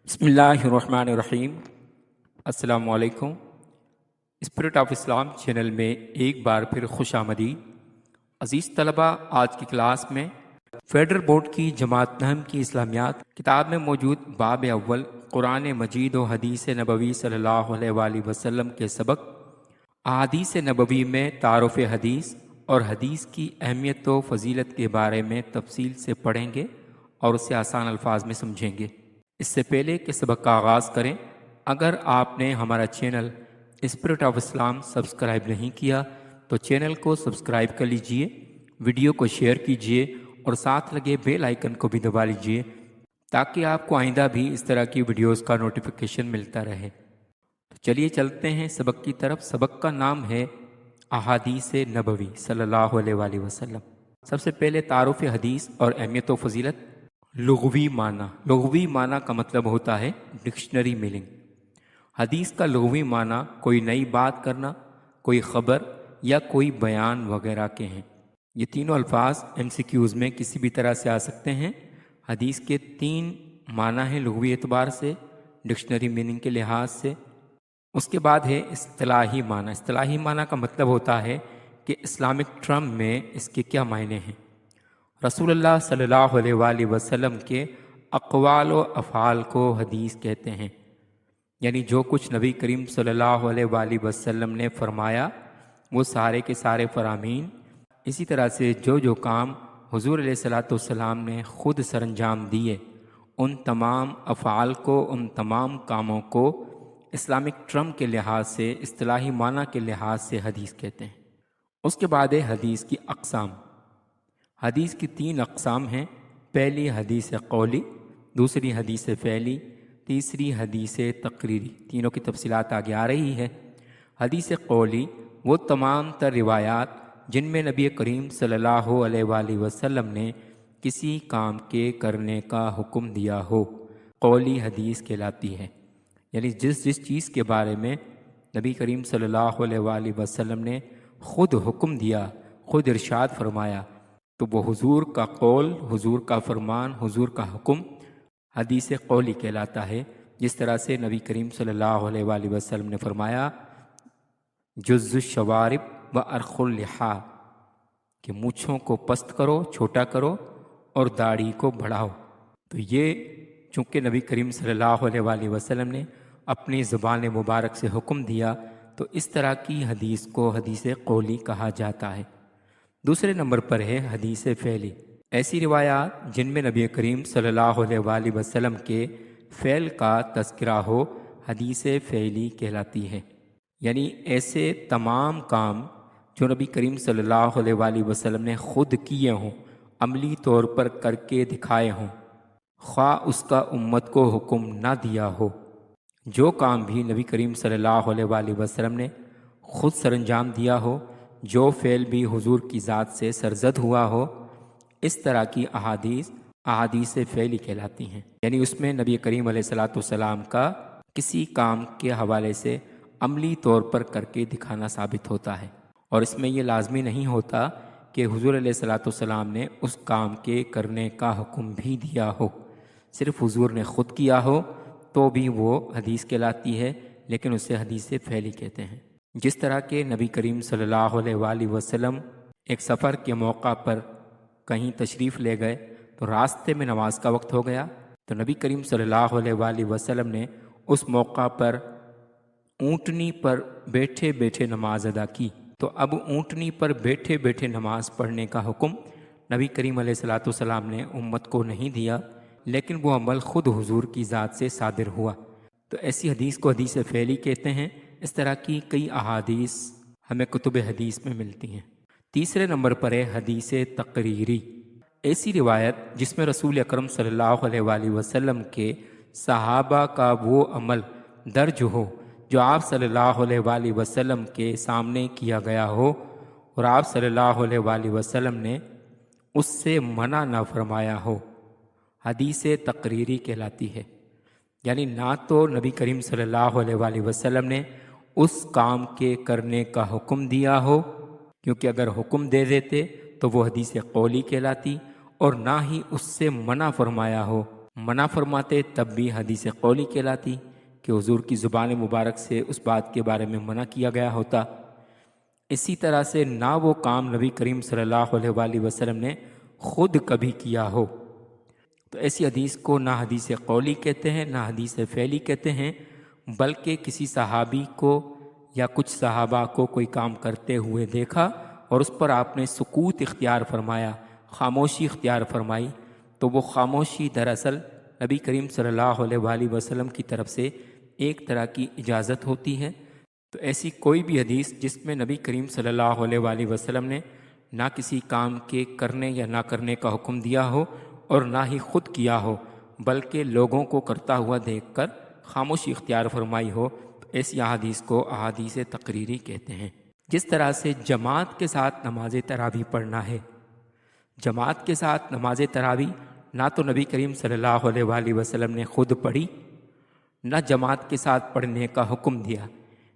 بسم اللہ الرحمن الرحیم۔ السلام علیکم۔ اسپرٹ آف اسلام چینل میں ایک بار پھر خوش آمدید۔ عزیز طلبہ، آج کی کلاس میں فیڈرل بورڈ کی جماعت نہم کی اسلامیات کتاب میں موجود باب اول قرآن مجید و حدیث نبوی صلی اللہ علیہ وآلہ وسلم کے سبق احادیث نبوی میں تعارف حدیث اور حدیث کی اہمیت و فضیلت کے بارے میں تفصیل سے پڑھیں گے اور اسے آسان الفاظ میں سمجھیں گے۔ اس سے پہلے کہ سبق کا آغاز کریں، اگر آپ نے ہمارا channel spirit of Islam subscribe نہیں کیا تو چینل کو سبسکرائب کر لیجئے، ویڈیو کو شیئر کیجئے اور ساتھ لگے بیل آئیکن کو بھی دبا لیجئے تاکہ آپ کو آئندہ بھی اس طرح کی ویڈیوز کا نوٹیفیکیشن ملتا رہے۔ تو چلیے چلتے ہیں سبق کی طرف۔ سبق کا نام ہے احادیث نبوی صلی اللہ علیہ وآلہ وسلم۔ سب سے پہلے تعارف حدیث اور اہمیت و فضیلت۔ لغوی معنی کا مطلب ہوتا ہے ڈکشنری میننگ۔ حدیث کا لغوی معنی کوئی نئی بات کرنا، کوئی خبر یا کوئی بیان وغیرہ کے ہیں۔ یہ تینوں الفاظ MCQs میں کسی بھی طرح سے آ سکتے ہیں۔ حدیث کے 3 معنی ہیں لغوی اعتبار سے، ڈکشنری میننگ کے لحاظ سے۔ اس کے بعد ہے اصطلاحی معنی۔ اصطلاحی معنی کا مطلب ہوتا ہے کہ اسلامک ٹرم میں اس کے کیا معنی ہیں۔ رسول اللہ صلی اللہ علیہ وآلہ وسلم کے اقوال و افعال کو حدیث کہتے ہیں، یعنی جو کچھ نبی کریم صلی اللہ علیہ وآلہ وسلم نے فرمایا وہ سارے کے سارے فرامین۔ اسی طرح سے جو کام حضور علیہ الصلوۃ والسلام نے خود سر انجام دیے، ان تمام افعال کو، ان تمام کاموں کو اسلامک ٹرم کے لحاظ سے، اصطلاحی معنی کے لحاظ سے حدیث کہتے ہیں۔ اس کے بعد ہے حدیث کی اقسام۔ حدیث کی 3 اقسام ہیں۔ پہلی حدیث قولی، دوسری حدیث فعلی، تیسری حدیث تقریری۔ تینوں کی تفصیلات آگے آ رہی ہے۔ حدیث قولی وہ تمام تر روایات جن میں نبی کریم صلی اللہ علیہ وآلہ وسلم نے کسی کام کے کرنے کا حکم دیا ہو، قولی حدیث کہلاتی ہے۔ یعنی جس چیز کے بارے میں نبی کریم صلی اللہ علیہ وآلہ وسلم نے خود حکم دیا، خود ارشاد فرمایا، تو وہ حضور کا قول، حضور کا فرمان، حضور کا حکم حدیث قولی کہلاتا ہے۔ جس طرح سے نبی کریم صلی اللہ علیہ وآلہ وسلم نے فرمایا جز الشوارب و ارخ اللحا، کہ مونچھوں کو پست کرو، چھوٹا کرو اور داڑھی کو بڑھاؤ۔ تو یہ چونکہ نبی کریم صلی اللہ علیہ وآلہ وسلم نے اپنی زبان مبارک سے حکم دیا، تو اس طرح کی حدیث کو حدیث قولی کہا جاتا ہے۔ دوسرے نمبر پر ہے حدیث فعلی۔ ایسی روایات جن میں نبی کریم صلی اللہ علیہ وآلہ وسلم کے فعل کا تذکرہ ہو، حدیث فعلی کہلاتی ہے۔ یعنی ایسے تمام کام جو نبی کریم صلی اللہ علیہ وآلہ وسلم نے خود کیے ہوں، عملی طور پر کر کے دکھائے ہوں، خواہ اس کا امت کو حکم نہ دیا ہو۔ جو کام بھی نبی کریم صلی اللہ علیہ وآلہ وسلم نے خود سر انجام دیا ہو، جو فعل بھی حضور کی ذات سے سرزد ہوا ہو، اس طرح کی احادیث فعلی کہلاتی ہیں۔ یعنی اس میں نبی کریم علیہ الصلوۃ والسلام کا کسی کام کے حوالے سے عملی طور پر کر کے دکھانا ثابت ہوتا ہے، اور اس میں یہ لازمی نہیں ہوتا کہ حضور علیہ الصلوۃ والسلام نے اس کام کے کرنے کا حکم بھی دیا ہو۔ صرف حضور نے خود کیا ہو تو بھی وہ حدیث کہلاتی ہے، لیکن اسے حدیث فعلی کہتے ہیں۔ جس طرح کہ نبی کریم صلی اللہ علیہ وآلہ وسلم ایک سفر کے موقع پر کہیں تشریف لے گئے تو راستے میں نماز کا وقت ہو گیا، تو نبی کریم صلی اللہ علیہ وآلہ وسلم نے اس موقع پر اونٹنی پر بیٹھے بیٹھے نماز ادا کی۔ تو اب اونٹنی پر بیٹھے بیٹھے نماز پڑھنے کا حکم نبی کریم علیہ الصلوۃ والسلام نے امت کو نہیں دیا، لیکن وہ عمل خود حضور کی ذات سے صادر ہوا، تو ایسی حدیث کو حدیث فعلی کہتے ہیں۔ اس طرح کی کئی احادیث ہمیں کتب حدیث میں ملتی ہیں۔ تیسرے نمبر پر ہے حدیث تقریری۔ ایسی روایت جس میں رسول اکرم صلی اللہ علیہ وآلہ وسلم کے صحابہ کا وہ عمل درج ہو جو آپ صلی اللہ علیہ وآلہ وسلم کے سامنے کیا گیا ہو، اور آپ صلی اللہ علیہ وآلہ وسلم نے اس سے منع نہ فرمایا ہو، حدیث تقریری کہلاتی ہے۔ یعنی نہ تو نبی کریم صلی اللہ علیہ وآلہ وسلم نے اس کام کے کرنے کا حکم دیا ہو، کیونکہ اگر حکم دے دیتے تو وہ حدیث قولی کہلاتی، اور نہ ہی اس سے منع فرمایا ہو، منع فرماتے تب بھی حدیث قولی کہلاتی کہ حضور کی زبان مبارک سے اس بات کے بارے میں منع کیا گیا ہوتا۔ اسی طرح سے نہ وہ کام نبی کریم صلی اللہ علیہ وآلہ وسلم نے خود کبھی کیا ہو تو ایسی حدیث کو نہ حدیث قولی کہتے ہیں نہ حدیث فعلی کہتے ہیں، بلکہ کسی صحابی کو یا کچھ صحابہ کو کوئی کام کرتے ہوئے دیکھا اور اس پر آپ نے سکوت اختیار فرمایا، خاموشی اختیار فرمائی، تو وہ خاموشی دراصل نبی کریم صلی اللہ علیہ وآلہ وسلم کی طرف سے ایک طرح کی اجازت ہوتی ہے۔ تو ایسی کوئی بھی حدیث جس میں نبی کریم صلی اللہ علیہ وآلہ وسلم نے نہ کسی کام کے کرنے یا نہ کرنے کا حکم دیا ہو اور نہ ہی خود کیا ہو، بلکہ لوگوں کو کرتا ہوا دیکھ کر خاموشی اختیار فرمائی ہو، تو ایسی احادیث کو احادیث تقریری کہتے ہیں۔ جس طرح سے جماعت کے ساتھ نماز تراویح پڑھنا ہے، جماعت کے ساتھ نماز تراویح نہ تو نبی کریم صلی اللہ علیہ وآلہ وسلم نے خود پڑھی، نہ جماعت کے ساتھ پڑھنے کا حکم دیا،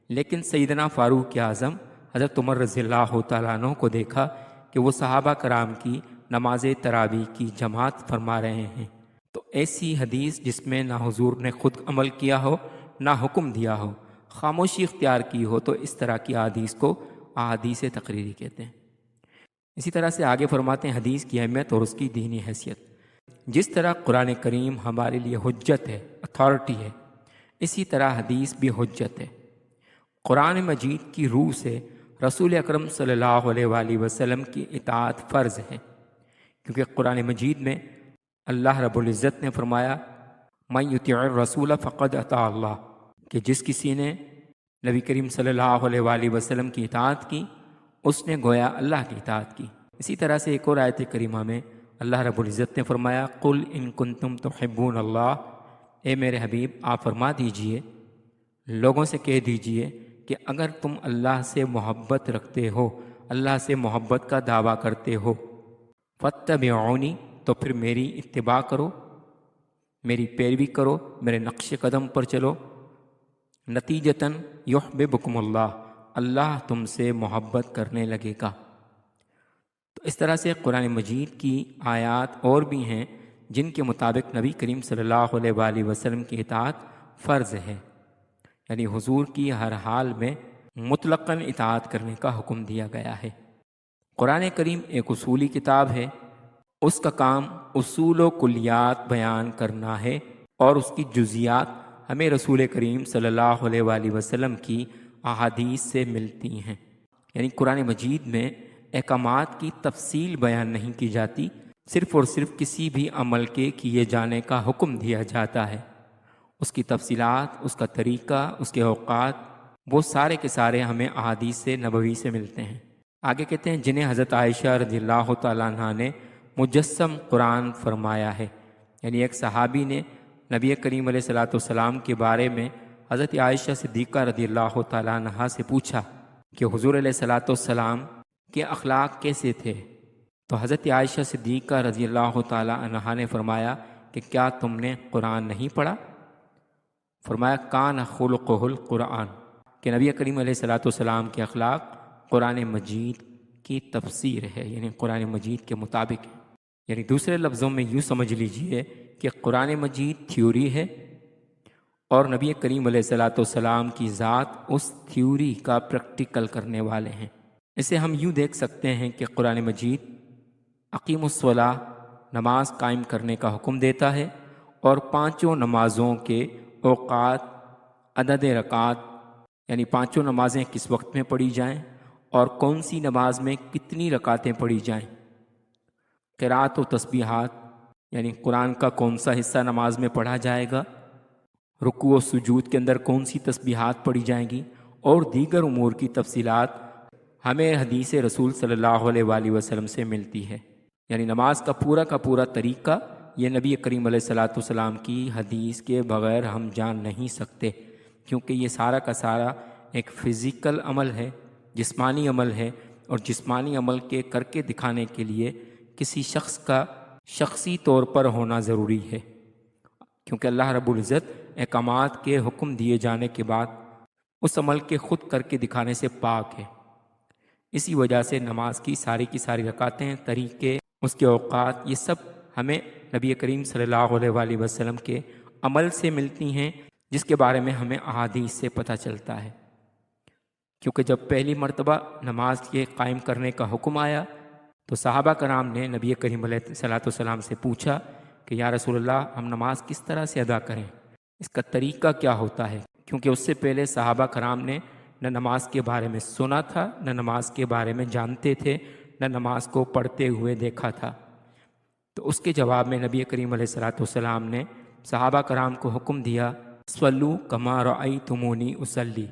لیکن سیدنا فاروق اعظم حضرت عمر رضی اللہ تعالیٰ عنہ کو دیکھا کہ وہ صحابہ کرام کی نماز تراویح کی جماعت فرما رہے ہیں۔ تو ایسی حدیث جس میں نہ حضور نے خود عمل کیا ہو نہ حکم دیا ہو، خاموشی اختیار کی ہو، تو اس طرح کی احادیث کو احادیث تقریری کہتے ہیں۔ اسی طرح سے آگے فرماتے ہیں حدیث کی اہمیت اور اس کی دینی حیثیت۔ جس طرح قرآن کریم ہمارے لیے حجت ہے، اتھارٹی ہے، اسی طرح حدیث بھی حجت ہے۔ قرآن مجید کی روح سے رسول اکرم صلی اللہ علیہ وآلہ وسلم کی اطاعت فرض ہے، کیونکہ قرآن مجید میں اللہ رب العزت نے فرمایا من یطیع الرسول فقد اطاع اللہ، کہ جس کسی نے نبی کریم صلی اللہ علیہ وآلہ وسلم کی اطاعت کی اس نے گویا اللہ کی اطاعت کی۔ اسی طرح سے ایک اور آیت کریمہ میں اللہ رب العزت نے فرمایا قل ان کنتم تحبون اللہ، اے میرے حبیب آپ فرما دیجئے، لوگوں سے کہہ دیجئے کہ اگر تم اللہ سے محبت رکھتے ہو، اللہ سے محبت کا دعویٰ کرتے ہو، فاتبعونی، تو پھر میری اتباع کرو، میری پیروی کرو، میرے نقش قدم پر چلو، نتیجتاً یحببکم اللہ، اللہ تم سے محبت کرنے لگے گا۔ تو اس طرح سے قرآن مجید کی آیات اور بھی ہیں جن کے مطابق نبی کریم صلی اللہ علیہ وآلہ وسلم کی اطاعت فرض ہے، یعنی حضور کی ہر حال میں مطلقاً اطاعت کرنے کا حکم دیا گیا ہے۔ قرآن کریم ایک اصولی کتاب ہے، اس کا کام اصول و کلیات بیان کرنا ہے، اور اس کی جزیات ہمیں رسول کریم صلی اللہ علیہ وآلہ وسلم کی احادیث سے ملتی ہیں۔ یعنی قرآن مجید میں احکامات کی تفصیل بیان نہیں کی جاتی، صرف اور صرف کسی بھی عمل کے کیے جانے کا حکم دیا جاتا ہے۔ اس کی تفصیلات، اس کا طریقہ، اس کے اوقات، وہ سارے کے سارے ہمیں احادیث نبوی سے ملتے ہیں۔ آگے کہتے ہیں جنہیں حضرت عائشہ رضی اللہ تعالیٰ عنہ نے مجسم قرآن فرمایا ہے، یعنی ایک صحابی نے نبی کریم علیہ الصلوۃ والسلام کے بارے میں حضرت عائشہ صدیقہ رضی اللہ تعالیٰ عنہ سے پوچھا کہ حضور علیہ الصلوۃ والسلام کے اخلاق کیسے تھے، تو حضرت عائشہ صدیقہ رضی اللہ تعالیٰ عنہ نے فرمایا کہ کیا تم نے قرآن نہیں پڑھا؟ فرمایا کان خلقہ القرآن، کہ نبی کریم علیہ الصلوۃ والسلام کے اخلاق قرآن مجید کی تفسیر ہے، یعنی قرآن مجید کے مطابق ہے۔ یعنی دوسرے لفظوں میں یوں سمجھ لیجئے کہ قرآن مجید تھیوری ہے اور نبی کریم علیہ الصلوۃ والسلام کی ذات اس تھیوری کا پریکٹیکل کرنے والے ہیں۔ اسے ہم یوں دیکھ سکتے ہیں کہ قرآن مجید اقیم الصلاۃ، نماز قائم کرنے کا حکم دیتا ہے، اور پانچوں نمازوں کے اوقات، عدد رکعات، یعنی پانچوں نمازیں کس وقت میں پڑھی جائیں اور کون سی نماز میں کتنی رکعتیں پڑھی جائیں، قرات و تسبیحات، یعنی قرآن کا کون سا حصہ نماز میں پڑھا جائے گا، رکوع و سجود کے اندر کون سی تسبیحات پڑھی جائیں گی، اور دیگر امور کی تفصیلات ہمیں حدیث رسول صلی اللہ علیہ وآلہ وسلم سے ملتی ہے۔ یعنی نماز کا پورا طریقہ یہ نبی کریم علیہ الصلوۃ والسلام کی حدیث کے بغیر ہم جان نہیں سکتے، کیونکہ یہ سارا کا سارا ایک فزیکل عمل ہے، جسمانی عمل ہے، اور جسمانی عمل کے کر کے دکھانے کے لیے کسی شخص کا شخصی طور پر ہونا ضروری ہے، کیونکہ اللہ رب العزت احکامات کے حکم دیے جانے کے بعد اس عمل کے خود کر کے دکھانے سے پاک ہے۔ اسی وجہ سے نماز کی ساری رکعتیں، طریقے، اس کے اوقات، یہ سب ہمیں نبی کریم صلی اللہ علیہ وآلہ وسلم کے عمل سے ملتی ہیں، جس کے بارے میں ہمیں احادیث سے پتہ چلتا ہے۔ کیونکہ جب پہلی مرتبہ نماز کے قائم کرنے کا حکم آیا تو صحابہ کرام نے نبی کریم علیہ الصلوۃ والسلام سے پوچھا کہ یا رسول اللہ، ہم نماز کس طرح سے ادا کریں، اس کا طریقہ کیا ہوتا ہے؟ کیونکہ اس سے پہلے صحابہ کرام نے نہ نماز کے بارے میں سنا تھا، نہ نماز کے بارے میں جانتے تھے، نہ نماز کو پڑھتے ہوئے دیکھا تھا۔ تو اس کے جواب میں نبی کریم علیہ الصلوۃ والسلام نے صحابہ کرام کو حکم دیا، صلو کما رأیتمونی اصلی،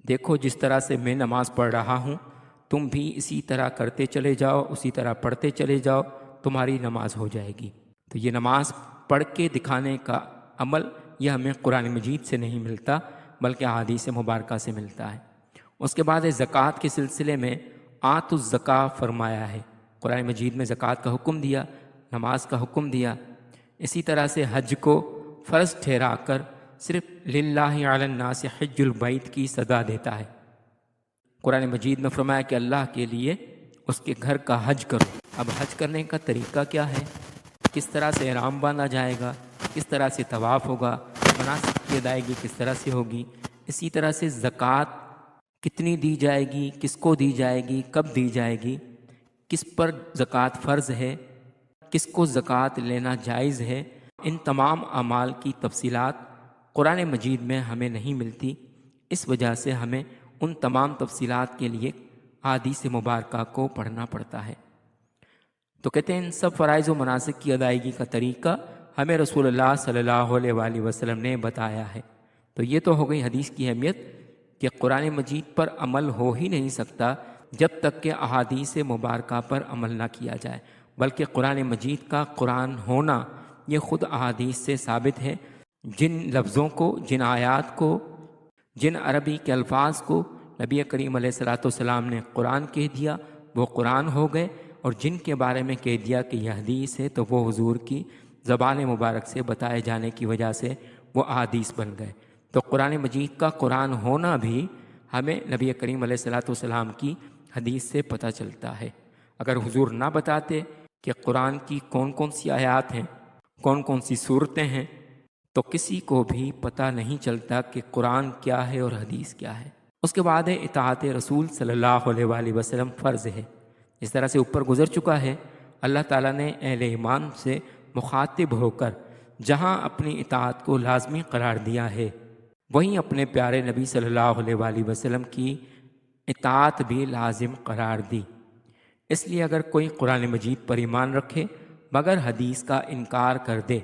دیکھو جس طرح سے میں نماز پڑھ رہا ہوں تم بھی اسی طرح کرتے چلے جاؤ، اسی طرح پڑھتے چلے جاؤ، تمہاری نماز ہو جائے گی۔ تو یہ نماز پڑھ کے دکھانے کا عمل یہ ہمیں قرآن مجید سے نہیں ملتا بلکہ احادیث مبارکہ سے ملتا ہے۔ اس کے بعد زکوٰۃ کے سلسلے میں آتوا الزکاۃ فرمایا ہے، قرآن مجید میں زکوٰۃ کا حکم دیا، نماز کا حکم دیا۔ اسی طرح سے حج کو فرض ٹھہرا کر صرف للہ علی الناس حج البیت کی سزا دیتا ہے۔ قرآن مجید میں فرمایا کہ اللہ کے لیے اس کے گھر کا حج کرو۔ اب حج کرنے کا طریقہ کیا ہے، کس طرح سے احرام باندھا جائے گا، کس طرح سے طواف ہوگا، مناسک کی ادائیگی کس طرح سے ہوگی، اسی طرح سے زکوٰۃ کتنی دی جائے گی، کس کو دی جائے گی، کب دی جائے گی، کس پر زکوٰۃ فرض ہے، کس کو زکوٰۃ لینا جائز ہے، ان تمام اعمال کی تفصیلات قرآن مجید میں ہمیں نہیں ملتی۔ اس وجہ سے ہمیں ان تمام تفصیلات کے لیے احادیث مبارکہ کو پڑھنا پڑتا ہے۔ تو کہتے ہیں ان سب فرائض و مناسک کی ادائیگی کا طریقہ ہمیں رسول اللہ صلی اللہ علیہ وآلہ وسلم نے بتایا ہے۔ تو یہ تو ہو گئی حدیث کی اہمیت کہ قرآن مجید پر عمل ہو ہی نہیں سکتا جب تک کہ احادیث مبارکہ پر عمل نہ کیا جائے، بلکہ قرآن مجید کا قرآن ہونا یہ خود احادیث سے ثابت ہے۔ جن لفظوں کو، جن آیات کو، جن عربی کے الفاظ کو نبی کریم علیہ الصلوۃ والسلام نے قرآن کہہ دیا وہ قرآن ہو گئے، اور جن کے بارے میں کہہ دیا کہ یہ حدیث ہے تو وہ حضور کی زبان مبارک سے بتائے جانے کی وجہ سے وہ احادیث بن گئے۔ تو قرآن مجید کا قرآن ہونا بھی ہمیں نبی کریم علیہ الصلوۃ والسلام کی حدیث سے پتہ چلتا ہے۔ اگر حضور نہ بتاتے کہ قرآن کی کون کون سی آیات ہیں، کون کون سی صورتیں ہیں، تو کسی کو بھی پتہ نہیں چلتا کہ قرآن کیا ہے اور حدیث کیا ہے۔ اس کے بعد اطاعت رسول صلی اللہ علیہ وآلہ وسلم فرض ہے۔ اس طرح سے اوپر گزر چکا ہے، اللہ تعالیٰ نے اہل ایمان سے مخاطب ہو کر جہاں اپنی اطاعت کو لازمی قرار دیا ہے، وہیں اپنے پیارے نبی صلی اللہ علیہ وآلہ وسلم کی اطاعت بھی لازم قرار دی۔ اس لیے اگر کوئی قرآن مجید پر ایمان رکھے مگر حدیث کا انکار کر دے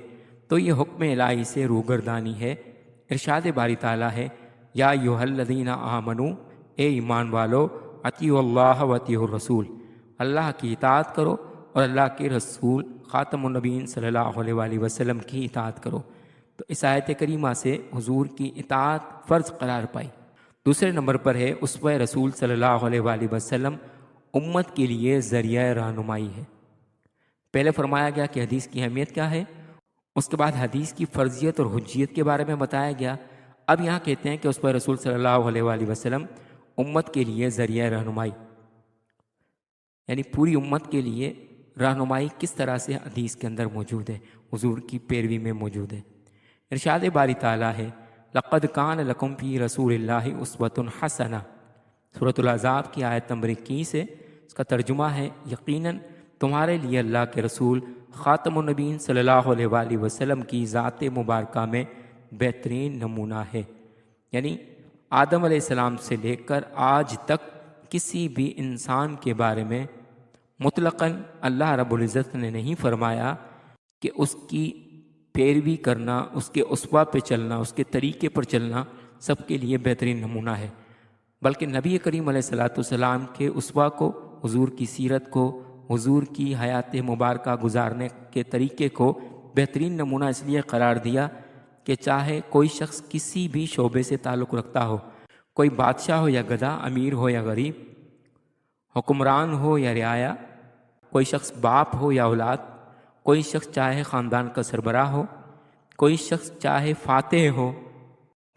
تو یہ حکم الہی سے روگردانی ہے۔ ارشاد باری تعالیٰ ہے، یا ایھا الذین آمنوا، اے ایمان والو، اطیعوا اللہ و اطیعوا الرسول، اللہ کی اطاعت کرو اور اللہ کے رسول خاتم النبیین صلی اللہ علیہ وآلہ وسلم کی اطاعت کرو۔ تو اس آیت کریمہ سے حضور کی اطاعت فرض قرار پائی۔ دوسرے نمبر پر ہے اسوہ رسول صلی اللہ علیہ وآلہ وسلم امت کے لیے ذریعہ رہنمائی ہے۔ پہلے فرمایا گیا کہ حدیث کی اہمیت کیا ہے، اس کے بعد حدیث کی فرضیت اور حجیت کے بارے میں بتایا گیا۔ اب یہاں کہتے ہیں کہ اسوہ رسول صلی اللہ علیہ وآلہ وسلم امت کے لیے ذریعہ رہنمائی، یعنی پوری امت کے لیے رہنمائی کس طرح سے حدیث کے اندر موجود ہے، حضور کی پیروی میں موجود ہے۔ ارشاد باری تعالیٰ ہے، لقد کان لکم فی رسول اللہ اسوۃ حسنہ، سورۃ الاحزاب کی آیت نمبر 21 ہے۔ اس کا ترجمہ ہے، یقیناً تمہارے لیے اللہ کے رسول خاتم النبیین صلی اللہ علیہ وآلہ وسلم کی ذات مبارکہ میں بہترین نمونہ ہے۔ یعنی آدم علیہ السلام سے لے کر آج تک کسی بھی انسان کے بارے میں مطلقاً اللہ رب العزت نے نہیں فرمایا کہ اس کی پیروی کرنا، اس کے اسوہ پہ چلنا، اس کے طریقے پر چلنا سب کے لیے بہترین نمونہ ہے، بلکہ نبی کریم علیہ الصلوۃ والسلام کے اسوہ کو، حضور کی سیرت کو، حضور کی حیات مبارکہ گزارنے کے طریقے کو بہترین نمونہ اس لیے قرار دیا کہ چاہے کوئی شخص کسی بھی شعبے سے تعلق رکھتا ہو، کوئی بادشاہ ہو یا گدھا، امیر ہو یا غریب، حکمران ہو یا رعایا، کوئی شخص باپ ہو یا اولاد، کوئی شخص چاہے خاندان کا سربراہ ہو، کوئی شخص چاہے فاتح ہو،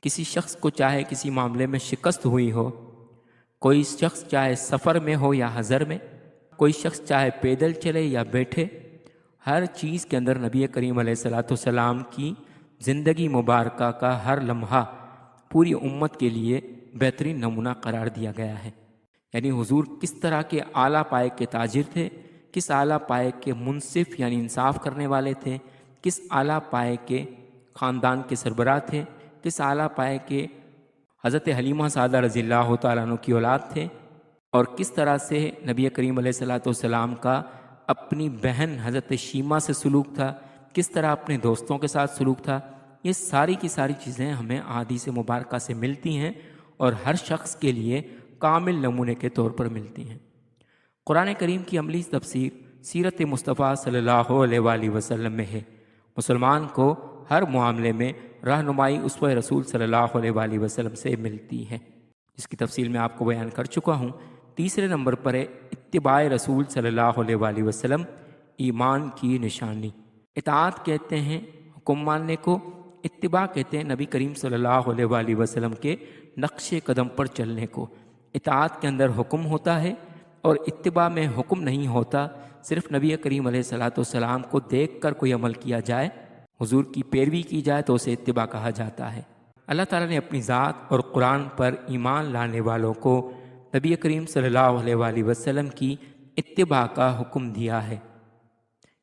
کسی شخص کو چاہے کسی معاملے میں شکست ہوئی ہو، کوئی شخص چاہے سفر میں ہو یا حضر میں، کوئی شخص چاہے پیدل چلے یا بیٹھے، ہر چیز کے اندر نبی کریم علیہ الصلاۃ والسلام کی زندگی مبارکہ کا ہر لمحہ پوری امت کے لیے بہترین نمونہ قرار دیا گیا ہے۔ یعنی حضور کس طرح کے اعلیٰ پائے کے تاجر تھے، کس اعلیٰ پائے کے منصف یعنی انصاف کرنے والے تھے، کس اعلیٰ پائے کے خاندان کے سربراہ تھے، کس اعلیٰ پائے کے حضرت حلیمہ سعدہ رضی اللہ تعالیٰ عنہ کی اولاد تھے، اور کس طرح سے نبی کریم علیہ الصلاۃ والسلام کا اپنی بہن حضرت شیمہ سے سلوک تھا، کس طرح اپنے دوستوں کے ساتھ سلوک تھا۔ یہ ساری کی ساری چیزیں ہمیں احادیث مبارکہ سے ملتی ہیں اور ہر شخص کے لیے کامل نمونے کے طور پر ملتی ہیں۔ قرآن کریم کی عملی تفسیر سیرت مصطفیٰ صلی اللہ علیہ وآلہ وسلم میں ہے۔ مسلمان کو ہر معاملے میں رہنمائی اسوہ رسول صلی اللہ علیہ وآلہ وسلم سے ملتی ہے، جس کی تفصیل میں آپ کو بیان کر چکا ہوں۔ تیسرے نمبر پر ہے اتباع رسول صلی اللہ علیہ وآلہ وسلم ایمان کی نشانی۔ اطاعت کہتے ہیں حکم ماننے کو، اتباع کہتے ہیں نبی کریم صلی اللہ علیہ وآلہ وسلم کے نقش قدم پر چلنے کو۔ اطاعت کے اندر حکم ہوتا ہے اور اتباع میں حکم نہیں ہوتا، صرف نبی کریم علیہ الصلاۃ والسلام کو دیکھ کر کوئی عمل کیا جائے، حضور کی پیروی کی جائے تو اسے اتباع کہا جاتا ہے۔ اللہ تعالیٰ نے اپنی ذات اور قرآن پر ایمان لانے والوں کو نبی کریم صلی اللہ علیہ وآلہ وسلم کی اتباع کا حکم دیا ہے،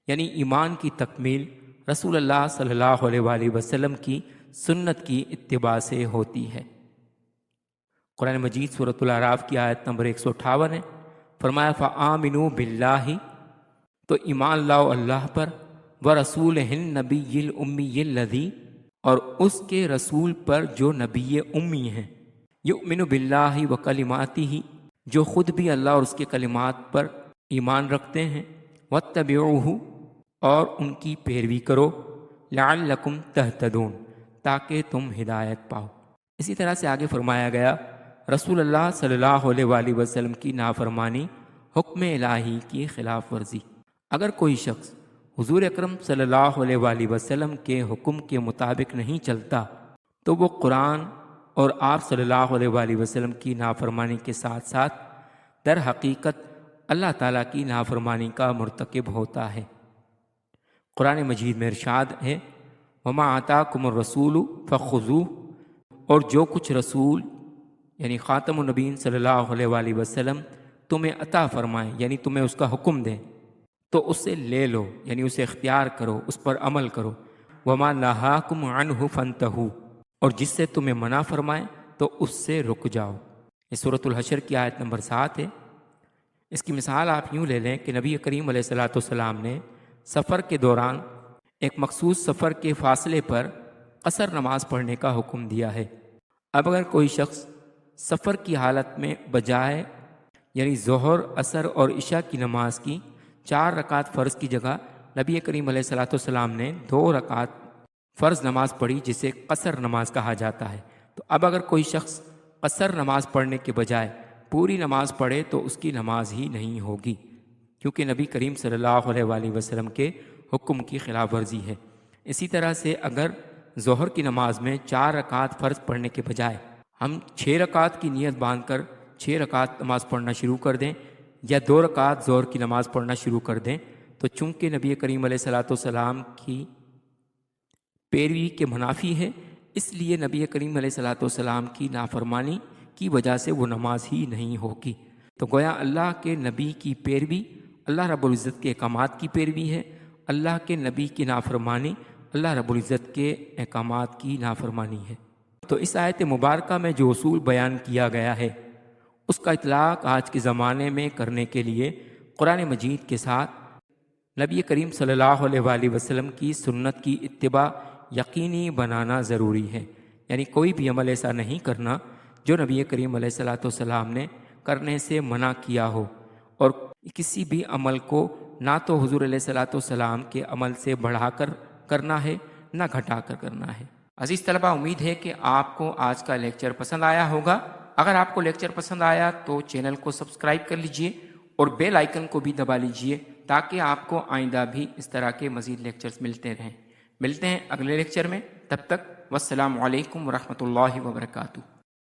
یعنی ایمان کی تکمیل رسول اللہ صلی اللہ علیہ وآلہ وسلم کی سنت کی اتباع سے ہوتی ہے۔ قرآن مجید سورۃ الاعراف کی آیت نمبر 158 ہے، فرمایا فآمنوا باللہ، تو ایمان لاؤ اللہ پر، ورسولہ النبی الامی الذی، اور اس کے رسول پر جو نبی امی ہیں، یؤمن باللہ وکلماتہ، جو خود بھی اللہ اور اس کے کلمات پر ایمان رکھتے ہیں، واتبعوہ، اور ان کی پیروی کرو، لعلکم تہتدون، تاکہ تم ہدایت پاؤ۔ اسی طرح سے آگے فرمایا گیا رسول اللہ صلی اللہ علیہ وآلہ وسلم کی نافرمانی، حکم الہی کی خلاف ورزی۔ اگر کوئی شخص حضور اکرم صلی اللہ علیہ وآلہ وسلم کے حکم کے مطابق نہیں چلتا تو وہ قرآن اور آپ صلی اللہ علیہ وآلہ وسلم کی نافرمانی کے ساتھ ساتھ در حقیقت اللہ تعالیٰ کی نافرمانی کا مرتکب ہوتا ہے۔ قرآن مجید میں ارشاد ہے وما آتاکم الرسول فخذوہ، اور جو کچھ رسول یعنی خاتم النبیین صلی اللہ علیہ وآلہ وسلم تمہیں عطا فرمائیں، یعنی تمہیں اس کا حکم دیں تو اسے لے لو، یعنی اسے اختیار کرو، اس پر عمل کرو۔ وما نہاکم عنہ فانتہوا، اور جس سے تمہیں منع فرمائیں تو اس سے رک جاؤ۔ یہ سورۃ الحشر کی آیت نمبر 7 ہے۔ اس کی مثال آپ یوں لے لیں کہ نبی کریم علیہ الصلاۃ والسلام نے سفر کے دوران ایک مخصوص سفر کے فاصلے پر قصر نماز پڑھنے کا حکم دیا ہے۔ اب اگر کوئی شخص سفر کی حالت میں بجائے یعنی ظہر، عصر اور عشاء کی نماز کی 4 رکعت فرض کی جگہ نبی کریم علیہ الصلاۃ والسلام نے 2 رکعت فرض نماز پڑھی، جسے قصر نماز کہا جاتا ہے، تو اب اگر کوئی شخص قصر نماز پڑھنے کے بجائے پوری نماز پڑھے تو اس کی نماز ہی نہیں ہوگی، کیونکہ نبی کریم صلی اللہ علیہ وآلہ وسلم کے حکم کی خلاف ورزی ہے۔ اسی طرح سے اگر ظہر کی نماز میں 4 رکعت فرض پڑھنے کے بجائے ہم 6 رکعت کی نیت باندھ کر 6 رکعت نماز پڑھنا شروع کر دیں یا 2 رکعت ظہر کی نماز پڑھنا شروع کر دیں، تو چونکہ نبی کریم علیہ الصلاۃ والسلام کی پیروی کے منافی ہے، اس لیے نبی کریم علیہ الصلاۃ والسلام کی نافرمانی کی وجہ سے وہ نماز ہی نہیں ہوگی۔ تو گویا اللہ کے نبی کی پیروی اللہ رب العزت کے احکامات کی پیروی ہے، اللہ کے نبی کی نافرمانی اللہ رب العزت کے احکامات کی نافرمانی ہے۔ تو اس آیت مبارکہ میں جو اصول بیان کیا گیا ہے اس کا اطلاق آج کے زمانے میں کرنے کے لیے قرآن مجید کے ساتھ نبی کریم صلی اللہ علیہ وآلہ وسلم کی سنت کی اتباع یقینی بنانا ضروری ہے، یعنی کوئی بھی عمل ایسا نہیں کرنا جو نبی کریم علیہ الصلاۃ والسلام نے کرنے سے منع کیا ہو، اور کسی بھی عمل کو نہ تو حضور علیہ الصلاۃ والسلام کے عمل سے بڑھا کر کرنا ہے نہ گھٹا کر کرنا ہے۔ عزیز طلبہ، امید ہے کہ آپ کو آج کا لیکچر پسند آیا ہوگا۔ اگر آپ کو لیکچر پسند آیا تو چینل کو سبسکرائب کر لیجئے اور بیل آئیکن کو بھی دبا لیجئے تاکہ آپ کو آئندہ بھی اس طرح کے مزید لیکچرز ملتے رہیں۔ ملتے ہیں اگلے لیکچر میں، تب تک والسلام علیکم ورحمۃ اللہ وبرکاتہ۔